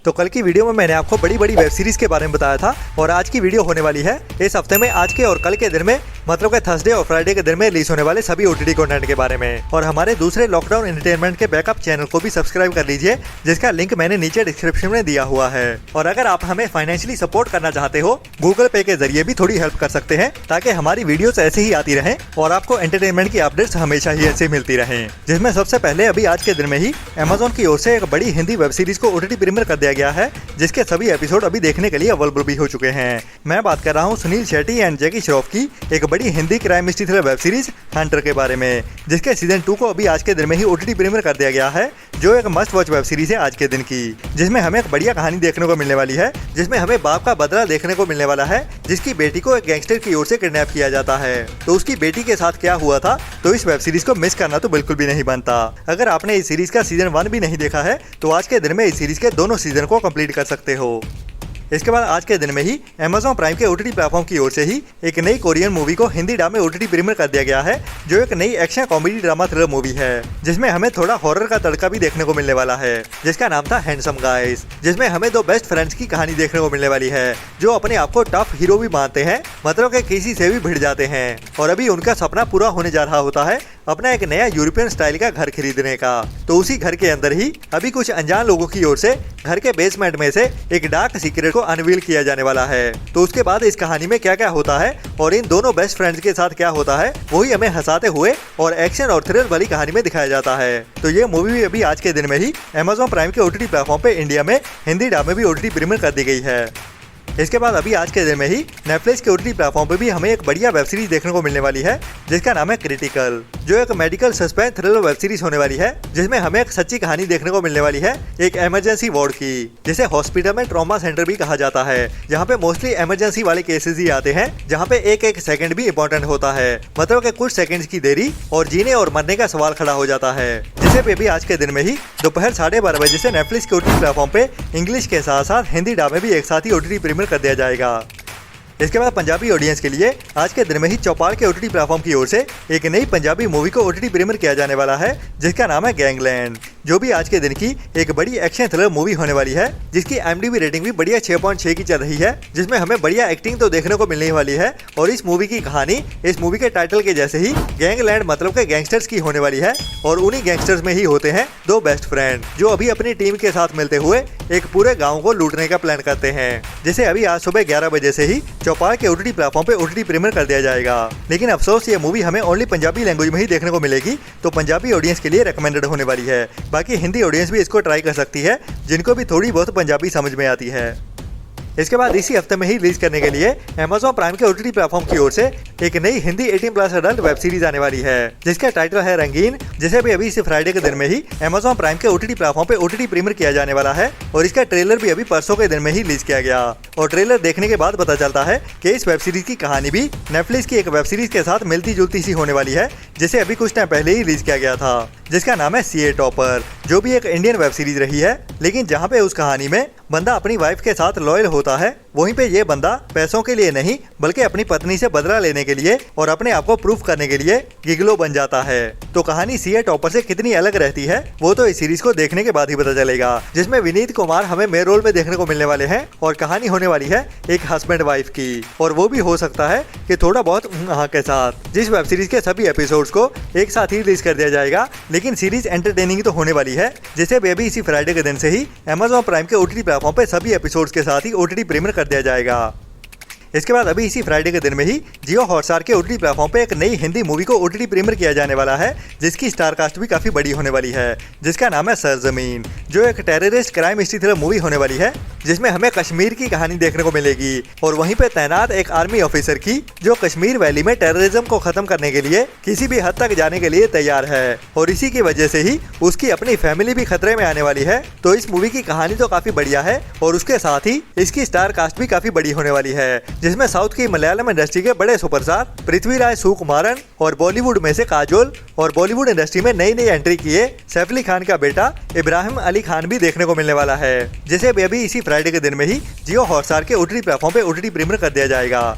तो कल की वीडियो में मैंने आपको बड़ी बड़ी वेब सीरीज के बारे में बताया था और आज की वीडियो होने वाली है इस हफ्ते में आज के और कल के दिन में, मतलब कि थर्सडे और फ्राइडे के दिन में रिलीज होने वाले सभी ओटीटी कंटेंट के बारे में। और हमारे दूसरे लॉकडाउन एंटरटेनमेंट के बैकअप चैनल को भी सब्सक्राइब कर लीजिए, जिसका लिंक मैंने नीचे डिस्क्रिप्शन में दिया हुआ है। और अगर आप हमें फाइनेंशियली सपोर्ट करना चाहते हो, गूगल पे के जरिए भी थोड़ी हेल्प कर सकते हैं, ताकि हमारी वीडियोस ऐसे ही आती रहें और आपको एंटरटेनमेंट की अपडेट्स हमेशा ही ऐसे मिलती रहें। जिसमें सबसे पहले अभी आज के दिन में ही अमेजोन की ओर से एक बड़ी हिंदी वेब सीरीज को ओटीटी प्रीमियर कर दिया गया है, जिसके सभी एपिसोड अभी देखने के लिए अवेलेबल भी हो चुके हैं। मैं बात कर रहा हूँ सुनील शेट्टी एंड जैकी श्रॉफ की एक बड़ी Hindi crime mystery thriller web series Hunter के बारे में, जिसके सीजन 2 को अभी आज के दिन में ही ओटीटी प्रीमियर कर दिया गया है, जो एक मस्ट वॉच वेब सीरीज है आज के दिन की, जिसमें हमें एक बढ़िया कहानी देखने को मिलने वाली है, जिसमें हमें बाप का बदला देखने को मिलने वाला है, जिसकी बेटी को एक गैंगस्टर की ओर से किडनैप किया जाता है। तो उसकी बेटी के साथ क्या हुआ था, तो इस वेब सीरीज को मिस करना तो बिल्कुल भी नहीं बनता। अगर आपने इस सीरीज का सीजन 1 भी नहीं देखा है, तो आज के दिन में इस सीरीज के दोनों सीजन को कंप्लीट कर सकते हो। इसके बाद आज के दिन में ही अमेजॉन प्राइम के ओटीटी प्लेटफॉर्म की ओर से ही एक नई कोरियन मूवी को हिंदी डब में ओटीटी प्रीमियर कर दिया गया है, जो एक नई action comedy drama thriller movie है, जिसमें हमें थोड़ा हॉरर का तड़का भी देखने को मिलने वाला है, जिसका नाम था हैंडसम गाइस। जिसमें हमें दो बेस्ट फ्रेंड्स की कहानी देखने को मिलने वाली है, जो अपने आप को टफ हीरो भी मानते हैं, मतलब कि किसी से भी भिड़ जाते हैं, और अभी उनका सपना पूरा होने जा रहा होता है अपना एक नया यूरोपियन स्टाइल का घर खरीदने का। तो उसी घर के अंदर ही अभी कुछ अनजान लोगों की ओर से घर के बेसमेंट में से एक डार्क सीक्रेट को अनवील किया जाने वाला है। तो उसके बाद इस कहानी में क्या क्या होता है और इन दोनों बेस्ट फ्रेंड्स के साथ क्या होता है, वही हमें हंसाते हुए और एक्शन और थ्रिल वाली कहानी में दिखाया जाता है। तो ये मूवी भी अभी आज के दिन में ही अमेजॉन प्राइम के ओटीटी प्लेटफॉर्म पे इंडिया में हिंदी डब में भी ओटीटी प्रीमियर कर दी गई है। इसके बाद अभी आज के दिन में ही नेटफ्लिक्स के ओटीटी प्लेटफॉर्म पे भी हमें एक बढ़िया वेब सीरीज देखने को मिलने वाली है, जिसका नाम है क्रिटिकल, जो एक medical suspense thriller web series होने वाली है, जिसमें हमें एक सच्ची कहानी देखने को मिलने वाली है एक इमरजेंसी वार्ड की, जिसे हॉस्पिटल में ट्रॉमा सेंटर भी कहा जाता है, जहाँ पे मोस्टली इमरजेंसी वाले केसेस ही आते हैं, जहाँ पे एक एक सेकंड भी इम्पोर्टेंट होता है, मतलब कि कुछ सेकंड्स की देरी और जीने और मरने का सवाल खड़ा हो जाता है। जिसे पे भी आज के दिन में ही दोपहर 12:30 बजे से नेटफ्लिक्स के ओटीटी प्लेटफॉर्म पे इंग्लिश के साथ साथ हिंदी डब में भी एक साथ ही ओटीटी प्रीमियर कर दिया जाएगा। इसके बाद पंजाबी ऑडियंस के लिए आज के दिन में ही चौपाल के ओटीटी प्लेटफॉर्म की ओर से एक नई पंजाबी मूवी को ओटीटी प्रीमियर किया जाने वाला है, जिसका नाम है गैंगलैंड, जो भी आज के दिन की एक बड़ी एक्शन थ्रिलर मूवी होने वाली है, जिसकी IMDb रेटिंग भी बढ़िया 6.6 की चल रही है, जिसमें हमें बढ़िया एक्टिंग तो देखने को मिलने वाली है। और इस मूवी की कहानी इस मूवी के टाइटल के जैसे ही गैंगलैंड मतलब के गैंगस्टर्स की होने वाली है, और उन्हीं गैंगस्टर्स में ही होते हैं दो बेस्ट फ्रेंड, जो अभी अपनी टीम के साथ मिलते हुए एक पूरे गाँव को लूटने का प्लान करते हैं, जिसे अभी आज सुबह 11 बजे से ही चौपाल के ओटीटी प्लेटफॉर्म पे ओटीटी प्रीमियर कर दिया जाएगा। लेकिन अफसोस ये मूवी हमें ओनली पंजाबी लैंग्वेज में ही देखने को मिलेगी, तो पंजाबी ऑडियंस के लिए रिकमेंडेड होने वाली है। बाकी हिंदी ऑडियंस भी इसको ट्राई कर सकती है, जिनको भी थोड़ी बहुत पंजाबी समझ में आती है। इसके बाद इसी हफ्ते में ही रिलीज करने के लिए अमेजॉन प्राइम के ओटीटी प्लेटफॉर्म की ओर से एक नई हिंदी 18+ अडल्ट वेब सीरीज आने वाली है, जिसका टाइटल है रंगीन, जिसे भी अभी इसी फ्राइडे के दिन में ही अमेजॉन प्राइम के ओटीटी प्लेटफॉर्म पे ओटीटी प्रीमियर किया जाने वाला है। और इसका ट्रेलर भी अभी परसों के दिन में ही रिलीज किया गया, और ट्रेलर देखने के बाद पता चलता है कि इस वेब सीरीज की कहानी भी नेटफ्लिक्स की एक वेब सीरीज के साथ मिलती जुलती सी होने वाली है, जिसे अभी कुछ टाइम पहले ही रिलीज किया गया था, जिसका नाम है सीए टॉपर, जो भी एक इंडियन वेब सीरीज रही है, लेकिन जहाँ पे उस कहानी में बंदा अपनी वाइफ के साथ लॉयल होता है, वहीं पे ये बंदा पैसों के लिए नहीं बल्कि अपनी पत्नी से बदला लेने के लिए और अपने आप को प्रूफ करने के लिए गिगलो बन जाता है। तो कहानी सीए टॉपर से कितनी अलग रहती है, वो तो इस सीरीज को देखने के बाद ही पता चलेगा, जिसमें विनीत कुमार हमें मेन रोल में देखने को मिलने वाले हैं, और कहानी होने वाली है एक हस्बैंड वाइफ की, और वो भी हो सकता है कि थोड़ा बहुत के साथ। जिस वेब सीरीज के सभी एपिसोड्स को एक साथ ही रिलीज कर दिया जाएगा, लेकिन सीरीज एंटरटेनिंग तो होने वाली है, जिसे बेबी इसी फ्राइडे के दिन से ही अमेजॉन प्राइम के ओटीटी प्लेटफॉर्म पे सभी एपिसोड्स के साथ ही ओटीटी प्रीमियर कर दिया जाएगा। इसके बाद अभी इसी फ्राइडे के दिन में ही जियो हॉटस्टार के ओटीटी प्लेटफॉर्म पे एक नई हिंदी मूवी को ओटीटी प्रीमियर किया जाने वाला है, जिसकी स्टार कास्ट भी काफी बड़ी होने वाली है, जिसका नाम है सरजमीन, जो एक terrorist crime mystery thriller movie होने वाली है, जिसमें हमें कश्मीर की कहानी देखने को मिलेगी, और वहीं पे तैनात एक आर्मी ऑफिसर की, जो कश्मीर वैली में टेररिज्म को खत्म करने के लिए किसी भी हद तक जाने के लिए तैयार है, और इसी की वजह से ही उसकी अपनी फैमिली भी खतरे में आने वाली है। तो इस मूवी की कहानी तो काफी बढ़िया है, और उसके साथ ही इसकी स्टार कास्ट भी काफी बड़ी होने वाली है, जिसमें साउथ की मलयालम इंडस्ट्री के बड़े सुपरस्टार पृथ्वीराज सुकुमारन, और बॉलीवुड में से काजोल, और बॉलीवुड इंडस्ट्री में नई नई एंट्री किए सैफ अली खान का बेटा इब्राहिम अली खान भी देखने को मिलने वाला है, जिसे अभी इसी फ्राइडे के दिन में ही जियो हॉटस्टार के ओटीटी प्लेटफॉर्म पे ओटीटी प्रीमियर कर दिया जाएगा।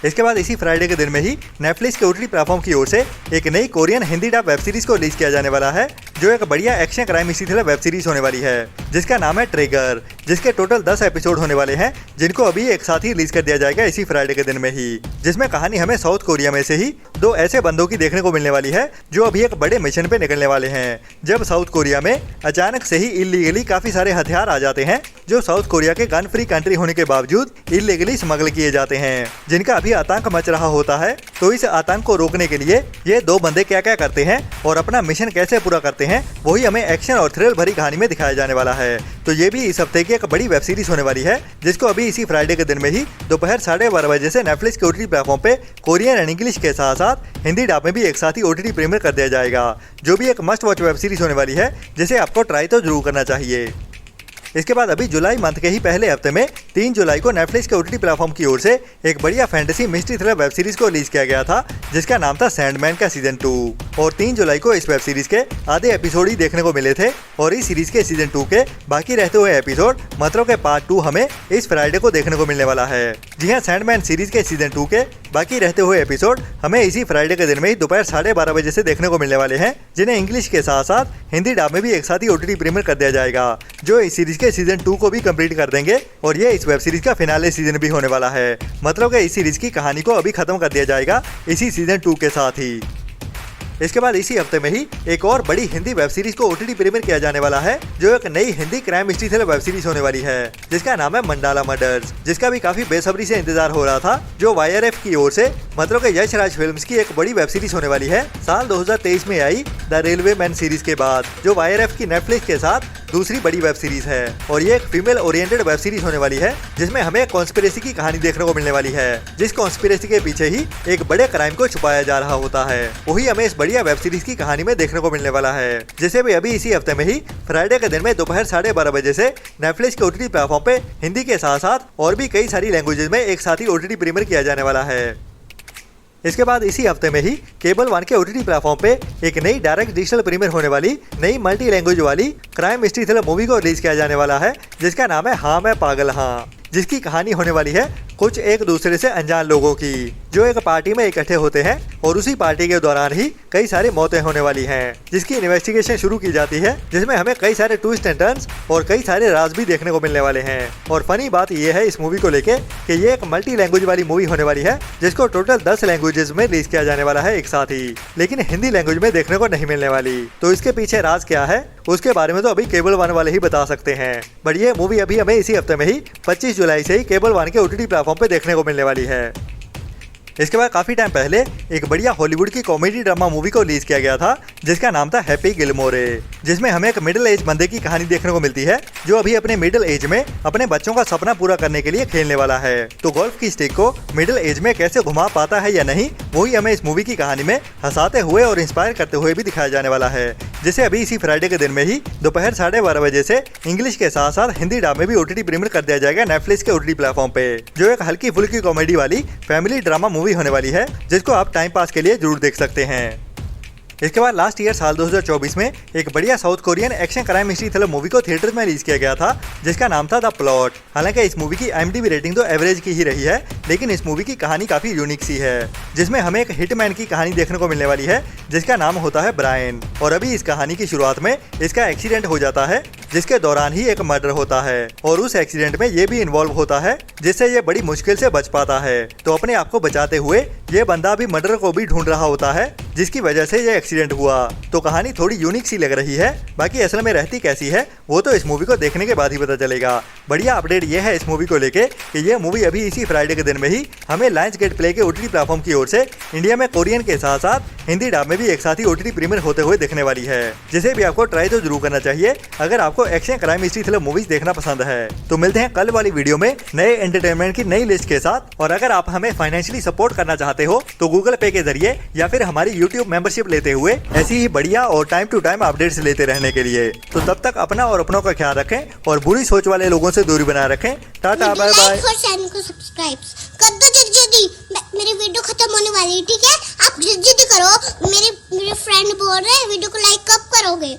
इसके बाद इसी फ्राइडे के दिन में ही नेटफ्लिक्स के ओटीटी प्लेटफॉर्म की ओर से एक नई Korean Hindi dub web series को रिलीज किया जाने वाला है, जो एक बढ़िया action crime mystery thriller web series होने वाली है, जिसका नाम है ट्रिगर, जिसके टोटल 10 एपिसोड होने वाले हैं, जिनको अभी एक साथ ही रिलीज कर दिया जाएगा इसी फ्राइडे के दिन में ही। जिसमें कहानी हमें साउथ कोरिया में से ही 2 ऐसे बंदों की देखने को मिलने वाली है जो अभी एक बड़े मिशन पे निकलने वाले हैं। जब साउथ कोरिया में अचानक से ही इलीगली काफी सारे हथियार आ जाते हैं, जो साउथ कोरिया के गन फ्री कंट्री होने के बावजूद इलीगली स्मगल किए जाते हैं, जिनका अभी आतंक मच रहा होता है। तो इस आतंक को रोकने के लिए ये 2 बंदे क्या क्या करते हैं और अपना मिशन कैसे पूरा करते हैं, वही हमें एक्शन और थ्रिल भरी कहानी में दिखाया जाने वाला है। तो ये भी इस हफ्ते की एक बड़ी वेब सीरीज होने वाली है, जिसको अभी इसी फ्राइडे के दिन में ही दोपहर 12:30 बजे से नेटफ्लिक्स के ओटीटी प्लेटफॉर्म पे कोरियन एंड इंग्लिश के साथ साथ हिंदी डब में भी एक साथ ही ओटीटी प्रीमियर कर दिया जाएगा, जो भी एक मस्ट वॉच वेब सीरीज होने वाली है, जिसे आपको ट्राई तो जरूर करना चाहिए। इसके बाद अभी जुलाई मंथ के ही पहले हफ्ते में 3 जुलाई को नेटफ्लिक्स के ओटीटी प्लेटफॉर्म की ओर से एक बढ़िया fantasy mystery thriller web series को रिलीज किया गया था, जिसका नाम था सैंडमैन का सीजन 2। और 3 जुलाई को इस वेब सीरीज के आधे एपिसोड ही देखने को मिले थे और इस सीरीज के सीजन 2 के बाकी रहते हुए एपिसोड मतलब के पार्ट 2 हमें इस फ्राइडे को देखने को मिलने वाला है। जी हाँ, सैंडमैन सीरीज के सीजन 2 के बाकी रहते हुए एपिसोड हमें इसी फ्राइडे के दिन में ही दोपहर 12:30 बजे से देखने को मिलने वाले हैं, जिन्हें इंग्लिश के साथ साथ हिंदी डब में भी एक साथ ही ओटीटी प्रीमियर कर दिया जाएगा, जो इस सीरीज के सीजन 2 को भी कंप्लीट कर देंगे। और ये इस वेब सीरीज का फिनाले सीजन भी होने वाला है, मतलब कि इस सीरीज की कहानी को अभी खत्म कर दिया जाएगा इसी सीजन 2 के साथ ही। इसके बाद इसी हफ्ते में ही एक और बड़ी हिंदी वेब सीरीज को ओटीटी प्रीमियर किया जाने वाला है, जो एक नई Hindi crime mystery thriller web series होने वाली है, जिसका नाम है मंडाला मर्डर्स, जिसका भी काफी बेसब्री से इंतजार हो रहा था, जो YRF की ओर से मतलब कि यश राज फिल्म्स की एक बड़ी वेब सीरीज होने वाली है। साल 2023 में I the railway man series के बाद, जो YRF की नेटफ्लिक्स के साथ दूसरी बड़ी वेब सीरीज है। और ये एक फीमेल ओरिएंटेड वेब सीरीज होने वाली है, जिसमें हमें कॉन्स्पिरेसी की कहानी देखने को मिलने वाली है, जिस कॉन्स्पिरेसी के पीछे ही एक बड़े क्राइम को छुपाया जा रहा होता है, वही हमें इस बढ़िया वेब सीरीज की कहानी में देखने को मिलने वाला है, जिसे भी अभी इसी हफ्ते में ही फ्राइडे के दिन में दोपहर 12:30 बजे से नेटफ्लिक्स के ओटीटी प्लेटफॉर्म पे हिंदी के साथ साथ और भी कई सारी लैंग्वेजेस में एक साथ ही ओटीटी प्रीमियर किया जाने वाला है। इसके बाद इसी हफ्ते में ही केबल 1 के ओटीटी प्लेटफॉर्म पे एक नई डायरेक्ट डिजिटल प्रीमियर होने वाली नई मल्टी लैंग्वेज वाली क्राइम मिस्ट्री थ्रिलर मूवी को रिलीज किया जाने वाला है, जिसका नाम है हाँ मैं पागल हाँ, जिसकी कहानी होने वाली है कुछ एक दूसरे से अनजान लोगों की, जो एक पार्टी में इकट्ठे होते हैं और उसी पार्टी के दौरान ही कई सारी मौतें होने वाली हैं, जिसकी इन्वेस्टिगेशन शुरू की जाती है, जिसमें हमें कई सारे ट्विस्ट एंड टर्न्स और कई सारे राज भी देखने को मिलने वाले हैं। और फनी बात यह है इस मूवी को लेके कि ये एक मल्टी लैंग्वेज वाली मूवी होने वाली है, जिसको टोटल 10 लैंग्वेजेस में रिलीज किया जाने वाला है एक साथ ही, लेकिन हिंदी लैंग्वेज में देखने को नहीं मिलने वाली। तो इसके पीछे राज क्या है उसके बारे में तो अभी केबल 1 वाले ही बता सकते हैं, बट ये मूवी अभी हमें इसी हफ्ते में ही 25 जुलाई से ही केबल 1 के ओटीटी प्लेटफॉर्म पे देखने को मिलने वाली है। इसके बाद काफी टाइम पहले एक बढ़िया हॉलीवुड की कॉमेडी ड्रामा मूवी को रिलीज किया गया था, जिसका नाम था हैप्पी गिलमोरे, जिसमें हमें एक मिडिल एज बंदे की कहानी देखने को मिलती है, जो अभी अपने मिडिल एज में अपने बच्चों का सपना पूरा करने के लिए खेलने वाला है। तो गोल्फ की स्टिक को मिडिल एज में कैसे घुमा पाता है या नहीं, वही हमें इस मूवी की कहानी में हंसाते हुए और इंस्पायर करते हुए भी दिखाया जाने वाला है, जिसे अभी इसी फ्राइडे के दिन में ही दोपहर 12:30 बजे से इंग्लिश के साथ साथ हिंदी डब में भी ओटीटी प्रीमियर कर दिया जाएगा नेटफ्लिक्स के ओटीटी प्लेटफॉर्म पे, जो एक हल्की फुल्की कॉमेडी वाली फैमिली ड्रामा मूवी होने वाली है, जिसको आप टाइम पास के लिए जरूर देख सकते हैं। इसके बाद लास्ट ईयर साल 2024 में एक बढ़िया south Korean action crime mystery thriller movie को थिएटर में रिलीज किया गया था, जिसका नाम था द प्लॉट। हालांकि इस मूवी की IMDb रेटिंग तो एवरेज की ही रही है, लेकिन इस मूवी की कहानी काफी यूनिक सी है, जिसमें हमें एक हिटमैन की कहानी देखने को मिलने वाली है, जिसका नाम होता है ब्रायन। और अभी इस कहानी की शुरुआत में इसका एक्सीडेंट हो जाता है, जिसके दौरान ही एक मर्डर होता है, और उस एक्सीडेंट में ये भी इन्वॉल्व होता है, जिससे ये बड़ी मुश्किल से बच पाता है। तो अपने आप को बचाते हुए ये बंदा भी मर्डर को भी ढूंढ रहा होता है, जिसकी वजह से ये एक्सीडेंट हुआ। तो कहानी थोड़ी यूनिक सी लग रही है, बाकी असल में रहती कैसी है वो तो इस मूवी को देखने के बाद ही पता चलेगा। बढ़िया अपडेट ये है इस मूवी को लेके कि ये मूवी अभी इसी फ्राइडे के दिन में ही हमें लायंस गेट प्ले के ओटीटी प्लेटफॉर्म की ओर से इंडिया में कोरियन के साथ साथ हिंदी डब में भी एक साथ ही ओटीटी प्रीमियर होते हुए देखने वाली है, जिसे भी आपको ट्राई तो जरूर करना चाहिए अगर आपको action crime mystery thriller movies देखना पसंद है। तो मिलते हैं कल वाली वीडियो में नए एंटरटेनमेंट की नई लिस्ट के साथ। और अगर आप हमें फाइनेंशियली सपोर्ट करना चाहते हो तो गूगल पे के जरिए या फिर हमारी यूट्यूब मेंबरशिप लेते हुए ऐसी ही बढ़िया और टाइम टू टाइम अपडेट्स लेते रहने के लिए। तो तब तक अपना और अपनों का ख्याल रखें और बुरी सोच वाले लोगों से दूरी बनाए रखें। Tata bye bye. चैनल को सब्सक्राइब कर दो जल्दी, मेरी वीडियो खत्म होने वाली है, ठीक है? आप जल्दी करो, मेरे फ्रेंड बोल रहे हैं वीडियो को लाइक कब करोगे?